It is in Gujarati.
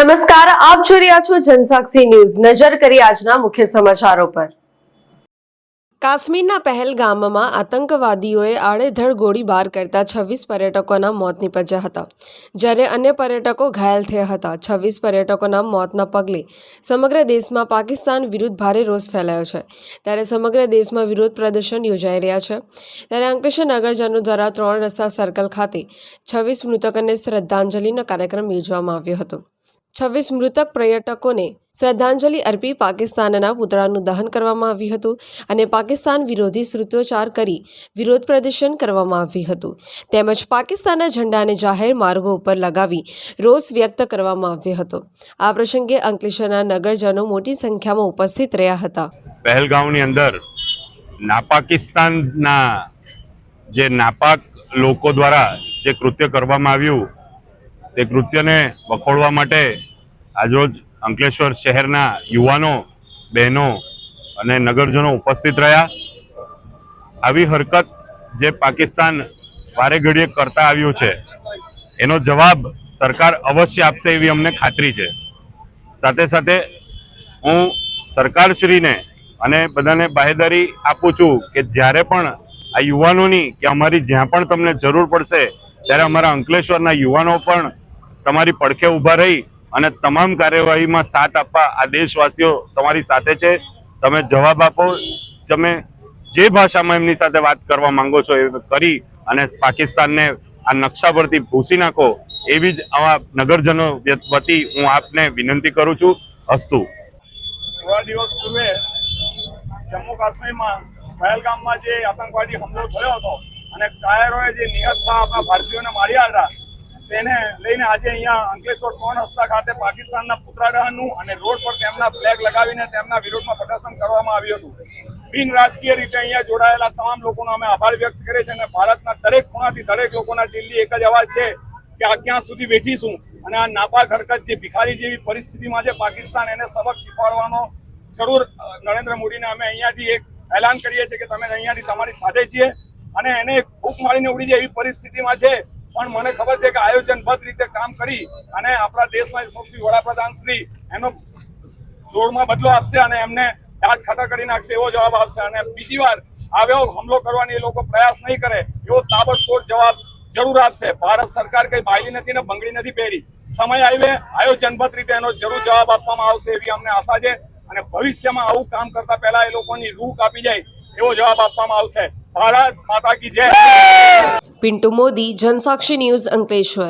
નમસ્કાર, આપ જોઈ રહ્યા છો જનસાક્ષી ન્યૂઝ। નજર કરી આજના મુખ્ય સમાચારો પર। કાશ્મીરના પહેલગામમાં આતંકવાદીઓએ આડેધડ ગોળીબાર કરતા 26 પર્યટકોના મોત નીપજ્યા હતા, જ્યારે અન્ય પર્યટકો ઘાયલ થયા હતા। 26 પર્યટકોના મોતના પગલે સમગ્ર દેશમાં પાકિસ્તાન વિરુદ્ધ ભારે રોષ ફેલાયો છે। ત્યારે સમગ્ર દેશમાં વિરોધ પ્રદર્શન યોજાઈ રહ્યા છે। ત્યારે અંકલેશ્વર નગરજનો દ્વારા 3 રસ્તા સર્કલ ખાતે 26 મૃતકોને શ્રદ્ધાંજલિનો કાર્યક્રમ યોજવામાં આવ્યો હતો। 26 મૃતક પર્યટકોને શ્રદ્ધાંજલિ અર્પી પાકિસ્તાનના પુતળાનું દહન કરવામાં આવ્યું હતું અને પાકિસ્તાન વિરોધી સૂત્રોચ્ચાર કરી વિરોધ પ્રદર્શન કરવામાં આવ્યું હતું, તેમજ પાકિસ્તાનના ઝંડાને જાહેર માર્ગો ઉપર લગાવી રોષ વ્યક્ત કરવામાં આવ્યો હતો। આ પ્રસંગે અંકલેશ્વરના નગરજનો મોટી સંખ્યામાં ઉપસ્થિત રહ્યા હતા। પહેલગામની અંદર પાકિસ્તાનના જે નાપાક લોકો દ્વારા જે કૃત્ય કરવામાં આવ્યું તે કૃત્યને વખોડવા માટે આજરોજ અંકલેશ્વર શહેરના યુવાનો, બહેનો અને નગરજનો ઉપસ્થિત રહ્યા। આવી હરકત જે પાકિસ્તાન વારે ઘડીએ કરતા આવ્યું છે એનો જવાબ સરકાર અવશ્ય આપશે એવી અમને ખાતરી છે। સાથે સાથે હું સરકારશ્રીને અને બધાને બાહેધરી આપું છું કે જ્યારે પણ આ યુવાનોની કે અમારી જ્યાં પણ તમને જરૂર પડશે ત્યારે અમારા અંકલેશ્વરના યુવાનો પણ તમારી પડખે ઊભા રહી અને તમામ કાર્યવાહીમાં સાથ આપવા આ દેશવાસીઓ તમારી સાથે છે। તમે જવાબ આપો, તમે જે ભાષામાં એમની સાથે વાત કરવા માંગો છો એ કરી અને પાકિસ્તાનને આ નકશા પરથી ભૂંસી નાખો એવી જ આવા નગરજનો વતી હું આપને વિનંતી કરું છું। અસ્તુ। થોડા દિવસ પૂર્વે જમ્મુ કાશ્મીરમાં પહેલગામમાં જે આતંકવાદી હુમલો થયો હતો અને કાયરોએ જે નિહત થયા આપણા ભારતીયોને માર્યા હતા તેને લઈને આજે અહીંયા અંકલેશ્વર 3 રસ્તા ખાતે પાકિસ્તાનના પુતળા દહનનું અને રોડ પર તેમના ફ્લેગ લગાવીને તેમના વિરોધમાં પ્રદર્શન કરવામાં આવ્યું હતું। બિન રાજકીય રીતે અહીંયા જોડાયેલા તમામ લોકોનો અમે આભાર વ્યક્ત કરીએ છીએ અને ભારતના દરેક ખૂણાથી દરેક લોકોના દિલથી એક જ અવાજ છે કે આ ક્યાં સુધી બેઠીશું અને આ નાપાક હરકત જે ભિખારી જેવી પરિસ્થિતિમાં છે પાકિસ્તાન એને સબક શીખવાડવાનો જરૂર નરેન્દ્ર મોદીને અમે અહીંયાથી એક એલાન કરીએ છીએ કે તમે અહીંયાથી તમારી સાથે છીએ અને એને ફૂંક મારીને ઉડી જાય એવી પરિસ્થિતિમાં છે, પણ મને ખબર છે કે આયોજનબદ્ધ રીતે કામ કરી અને આપણા દેશના યશસ્વી વડાપ્રધાન શ્રી એનો જોરમાં બદલો આપશે અને એમને દાંત ખાતા કરી નાખશે એવો જવાબ આપશે અને બીજી વાર આવ્યો હુમલો કરવાની એ લોકો પ્રયાસ નહીં કરે એવો તાબડતોડ જવાબ જરૂર આપશે। ભારત સરકાર કઈ બાયલી નથી ને બંગડી નથી પહેરી, સમય આવે આયોજનબદ્ધ રીતે એનો જરૂર જવાબ આપવામાં આવશે એવી અમને આશા છે અને ભવિષ્યમાં આવું કામ કરતા પહેલા એ લોકોની રૂહ કાપી જાય એવો જવાબ આપવામાં આવશે। ભારત માતા કી જય। પિન્ટુ મોદી, જનસાક્ષી ન્યૂઝ, અંકલેશ્વર।